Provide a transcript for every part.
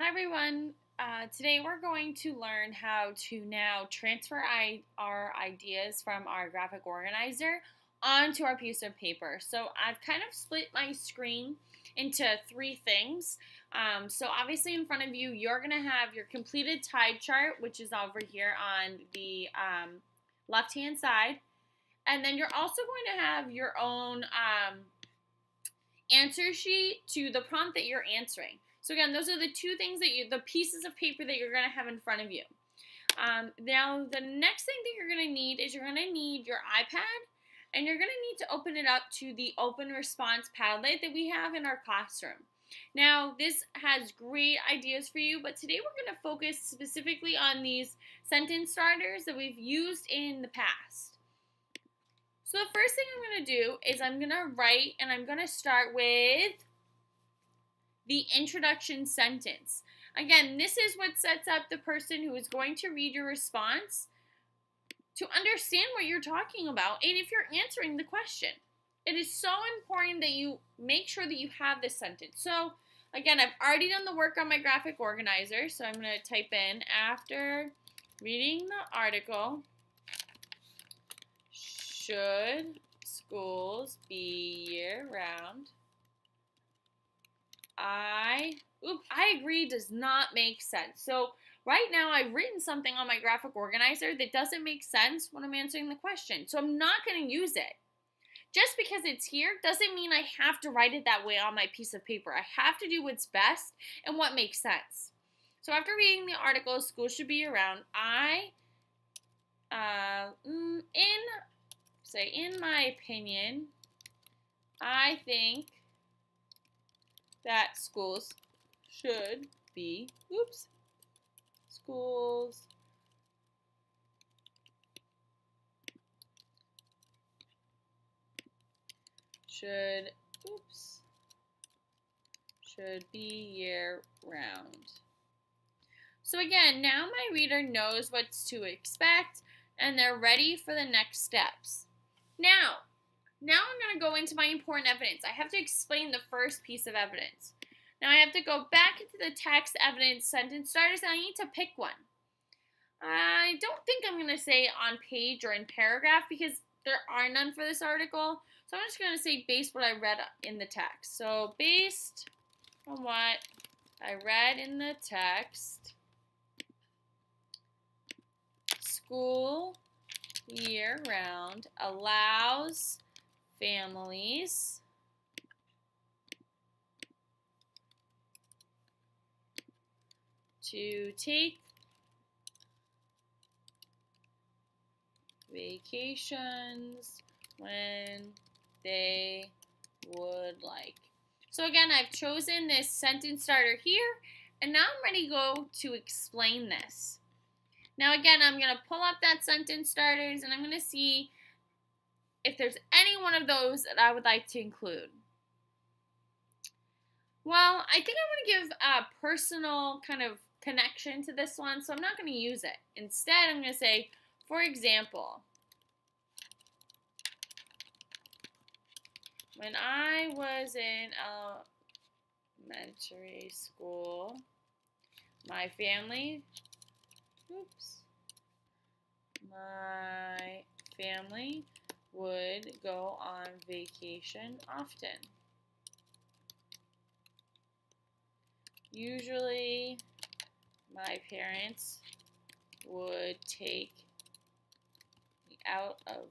Hi everyone. Today we're going to learn how to now transfer our ideas from our graphic organizer onto our piece of paper. So I've kind of split my screen into three things. So obviously in front of you, you're going to have your completed tide chart, which is over here on the left-hand side. And then you're also going to have your own answer sheet to the prompt that you're answering. So again, those are the two things the pieces of paper that you're going to have in front of you. Now, the next thing that you're going to need is you're going to need your iPad, and you're going to need to open it up to the open response Padlet that we have in our classroom. Now, this has great ideas for you, but today we're going to focus specifically on these sentence starters that we've used in the past. So the first thing I'm going to do is I'm going to write, and I'm going to start with the introduction sentence. Again, this is what sets up the person who is going to read your response to understand what you're talking about and if you're answering the question. It is so important that you make sure that you have this sentence. So again, I've already done the work on my graphic organizer, so I'm going to type in, after reading the article, should schools be year-round? I agree does not make sense. So right now I've written something on my graphic organizer that doesn't make sense when I'm answering the question. So I'm not going to use it. Just because it's here doesn't mean I have to write it that way on my piece of paper. I have to do what's best and what makes sense. So after reading the article, schools should be around, in my opinion, I think that schools should be, schools should be year-round. So again, now my reader knows what to expect and they're ready for the next steps. Now I'm going to go into my important evidence. I have to explain the first piece of evidence. Now I have to go back into the text, evidence, sentence starters, and I need to pick one. I don't think I'm going to say on page or in paragraph because there are none for this article. So I'm just going to say based what I read in the text. So based on what I read in the text, school year-round allows families to take vacations when they would like. So again, I've chosen this sentence starter here, and now I'm ready to go to explain this. Now again, I'm going to pull up that sentence starters, and I'm going to see if there's any one of those that I would like to include. Well, I think I'm going to give a personal kind of connection to this one, so I'm not going to use it. Instead, I'm going to say, for example, when I was in elementary school, my family would go on vacation often. Usually, my parents would take me out of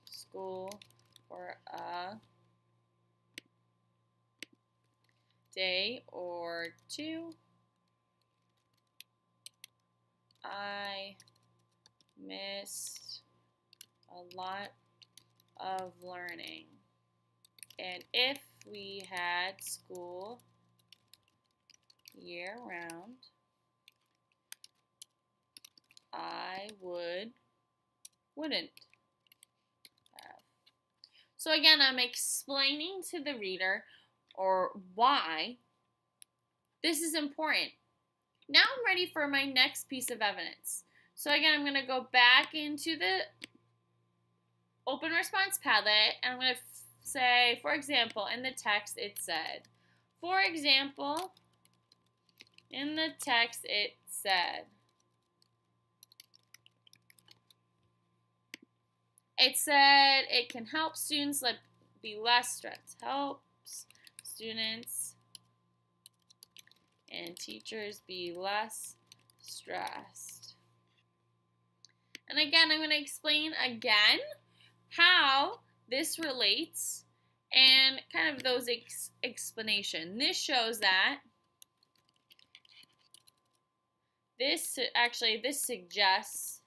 school for a day or two. I missed a lot of learning, and if we had school year-round, I wouldn't have. So again, I'm explaining to the reader or why this is important. Now I'm ready for my next piece of evidence. So again, I'm going to go back into the open response Padlet, and I'm going to say, for example, in the text it said, for example, In the text, it said. It said it can help students be less stressed. Helps students and teachers be less stressed. And again, I'm going to explain again how this relates and kind of those explanation. This shows that this suggests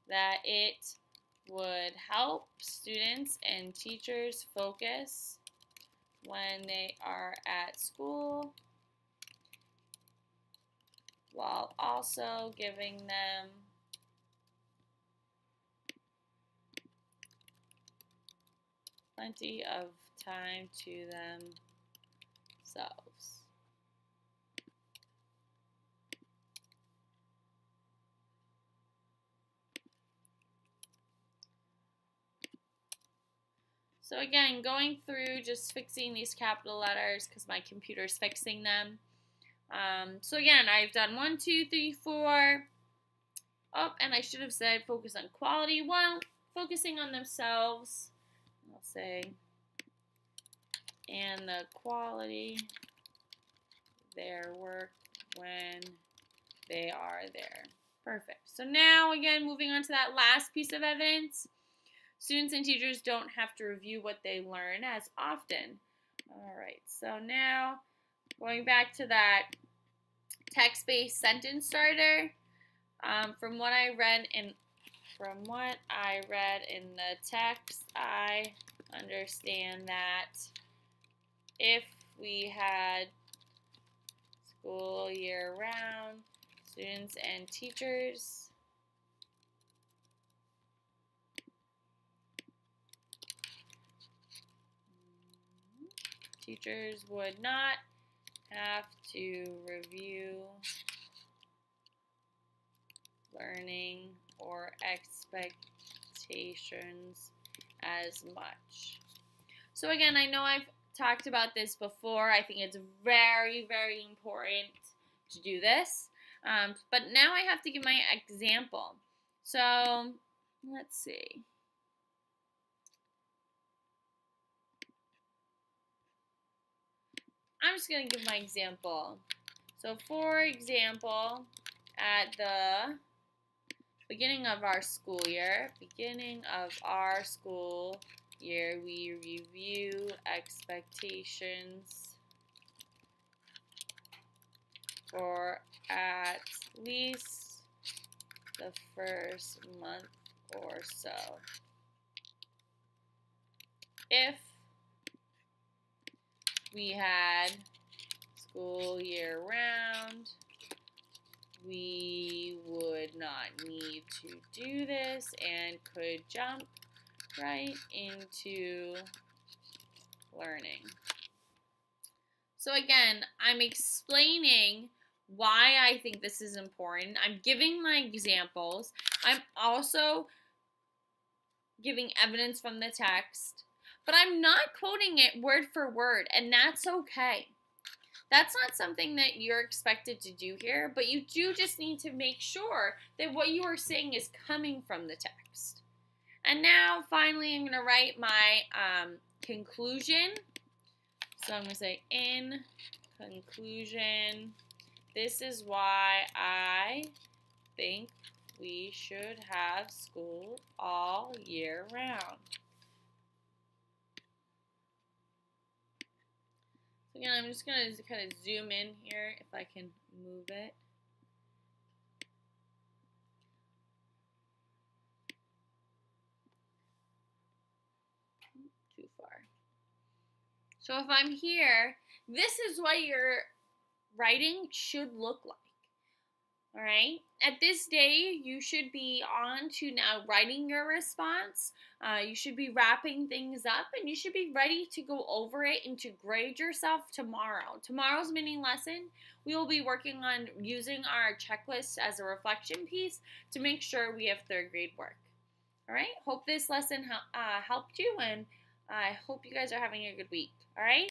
that it would help students and teachers focus when they are at school, while also giving them plenty of time to themselves. So again, going through just fixing these capital letters because my computer's fixing them. So again, I've done 1, 2, 3, 4. Oh, and I should have said focus on quality. Well, focusing on themselves, I'll say, and the quality their work when they are there. Perfect. So now, again, moving on to that last piece of evidence. Students and teachers don't have to review what they learn as often. All right, so now going back to that text-based sentence starter, from what I read in the text, I understand that if we had school year round, students and teachers would not have to review learning or expectations as much. So again, I know I've talked about this before. I think it's very, very important to do this. But now I have to give my example. So let's see. I'm just going to give my example. So for example, at the beginning of our school year, we review expectations for at least the first month or so. If we had school year round, we would not need to do this and could jump right into learning. So again, I'm explaining why I think this is important. I'm giving my examples. I'm also giving evidence from the text, but I'm not quoting it word for word, and that's okay. That's not something that you're expected to do here, but you do just need to make sure that what you are saying is coming from the text. And now, finally, I'm going to write my conclusion. So I'm going to say, in conclusion, this is why I think we should have school all year round. So again, I'm just going to kind of zoom in here if I can move it. Too far. So if I'm here, this is what your writing should look like. All right. At this day, you should be on to now writing your response. You should be wrapping things up, and you should be ready to go over it and to grade yourself tomorrow. Tomorrow's mini lesson, we will be working on using our checklist as a reflection piece to make sure we have third grade work. All right. Hope this lesson helped you, and I hope you guys are having a good week. All right.